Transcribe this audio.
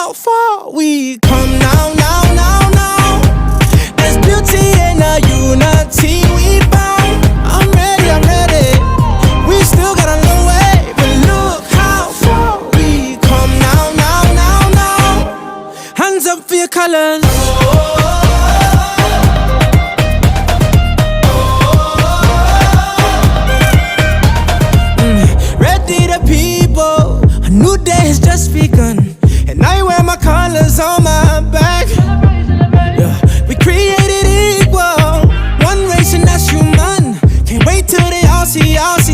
how far we come now, now, now, now. There's beauty in the unity we found. I'm ready, I'm ready. We still got a long way, but look how far we come now, now, now, now. Hands up for your colors. Ready the people, a new day has just begun, and I wear my colors on my back. Yeah, we created equal, one race and that's human. Can't wait till they all see us.